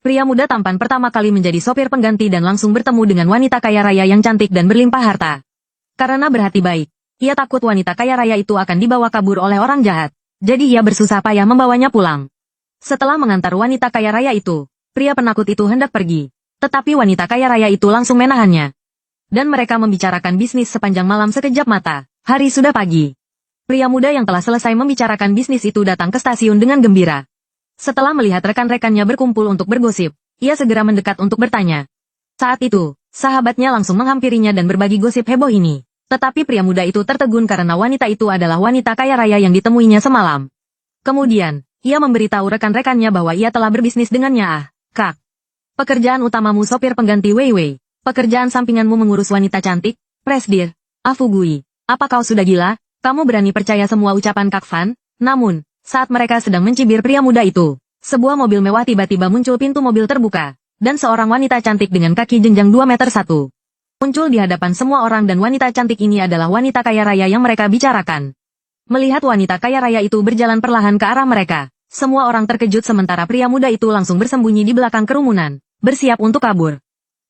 Pria muda tampan pertama kali menjadi sopir pengganti dan langsung bertemu dengan wanita kaya raya yang cantik dan berlimpah harta. Karena berhati baik, ia takut wanita kaya raya itu akan dibawa kabur oleh orang jahat. Jadi ia bersusah payah membawanya pulang. Setelah mengantar wanita kaya raya itu, pria penakut itu hendak pergi. Tetapi wanita kaya raya itu langsung menahannya. Dan mereka membicarakan bisnis sepanjang malam sekejap mata. Hari sudah pagi. Pria muda yang telah selesai membicarakan bisnis itu datang ke stasiun dengan gembira. Setelah melihat rekan-rekannya berkumpul untuk bergosip, ia segera mendekat untuk bertanya. Saat itu, sahabatnya langsung menghampirinya dan berbagi gosip heboh ini. Tetapi pria muda itu tertegun karena wanita itu adalah wanita kaya raya yang ditemuinya semalam. Kemudian, ia memberitahu rekan-rekannya bahwa ia telah berbisnis dengannya. Kak. Pekerjaan utamamu sopir pengganti Wei Wei. Pekerjaan sampinganmu mengurus wanita cantik, Presdir. Afugui. Apa kau sudah gila? Kamu berani percaya semua ucapan Kak Fan? Namun, saat mereka sedang mencibir pria muda itu, sebuah mobil mewah tiba-tiba muncul, pintu mobil terbuka, dan seorang wanita cantik dengan kaki jenjang 2 meter 1. Muncul di hadapan semua orang dan wanita cantik ini adalah wanita kaya raya yang mereka bicarakan. Melihat wanita kaya raya itu berjalan perlahan ke arah mereka, semua orang terkejut sementara pria muda itu langsung bersembunyi di belakang kerumunan, bersiap untuk kabur.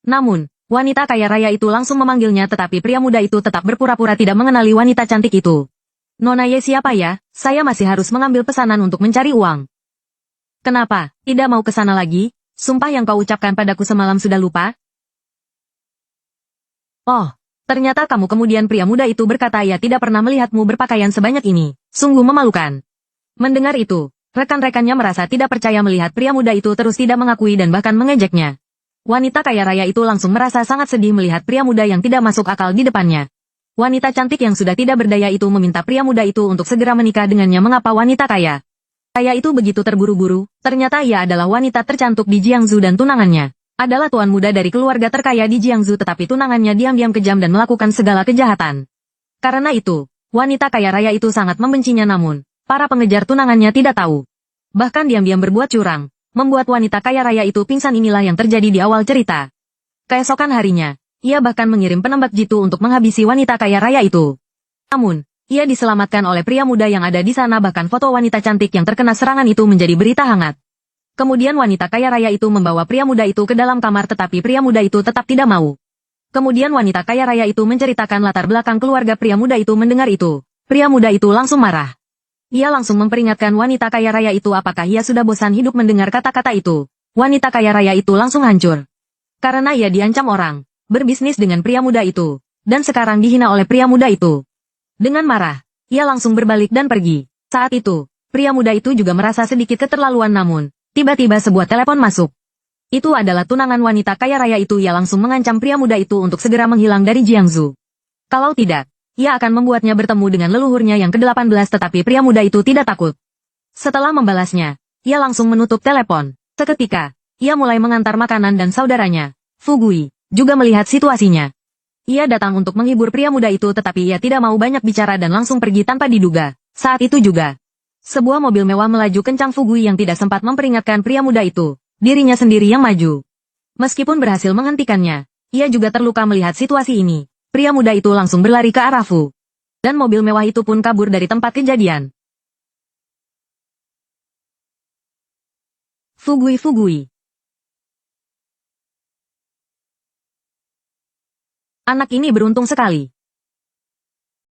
Namun, wanita kaya raya itu langsung memanggilnya tetapi pria muda itu tetap berpura-pura tidak mengenali wanita cantik itu. Nona Ye siapa ya? Saya masih harus mengambil pesanan untuk mencari uang. Kenapa? Tidak mau ke sana lagi? Sumpah yang kau ucapkan padaku semalam sudah lupa? Oh, ternyata kamu. Kemudian pria muda itu berkata ia tidak pernah melihatmu berpakaian sebanyak ini. Sungguh memalukan. Mendengar itu, rekan-rekannya merasa tidak percaya melihat pria muda itu terus tidak mengakui dan bahkan mengejeknya. Wanita kaya raya itu langsung merasa sangat sedih melihat pria muda yang tidak masuk akal di depannya. Wanita cantik yang sudah tidak berdaya itu meminta pria muda itu untuk segera menikah dengannya. Mengapa wanita kaya raya itu begitu terburu-buru? Ternyata ia adalah wanita tercantik di Jiangsu dan tunangannya adalah tuan muda dari keluarga terkaya di Jiangsu, tetapi tunangannya diam-diam kejam dan melakukan segala kejahatan. Karena itu, wanita kaya raya itu sangat membencinya, namun para pengejar tunangannya tidak tahu. Bahkan diam-diam berbuat curang, membuat wanita kaya raya itu pingsan. Inilah yang terjadi di awal cerita. Keesokan harinya, ia bahkan mengirim penembak jitu untuk menghabisi wanita kaya raya itu. Namun, ia diselamatkan oleh pria muda yang ada di sana. Bahkan foto wanita cantik yang terkena serangan itu menjadi berita hangat. Kemudian wanita kaya raya itu membawa pria muda itu ke dalam kamar tetapi pria muda itu tetap tidak mau. Kemudian wanita kaya raya itu menceritakan latar belakang keluarga pria muda itu. Mendengar itu, pria muda itu langsung marah. Ia langsung memperingatkan wanita kaya raya itu apakah ia sudah bosan hidup mendengar kata-kata itu. Wanita kaya raya itu langsung hancur. Karena ia diancam orang berbisnis dengan pria muda itu, dan sekarang dihina oleh pria muda itu. Dengan marah, ia langsung berbalik dan pergi. Saat itu, pria muda itu juga merasa sedikit keterlaluan, namun, tiba-tiba sebuah telepon masuk. Itu adalah tunangan wanita kaya raya itu. Ia langsung mengancam pria muda itu untuk segera menghilang dari Jiangsu. Kalau tidak, ia akan membuatnya bertemu dengan leluhurnya yang ke-18 tetapi pria muda itu tidak takut. Setelah membalasnya, ia langsung menutup telepon. Seketika, ia mulai mengantar makanan dan saudaranya, Fugui, juga melihat situasinya. Ia datang untuk menghibur pria muda itu tetapi ia tidak mau banyak bicara dan langsung pergi tanpa diduga. Saat itu juga, sebuah mobil mewah melaju kencang. Fugui yang tidak sempat memperingatkan pria muda itu, dirinya sendiri yang maju. Meskipun berhasil menghentikannya, ia juga terluka melihat situasi ini. Pria muda itu langsung berlari ke arah Fu. Dan mobil mewah itu pun kabur dari tempat kejadian. Fugui. Anak ini beruntung sekali.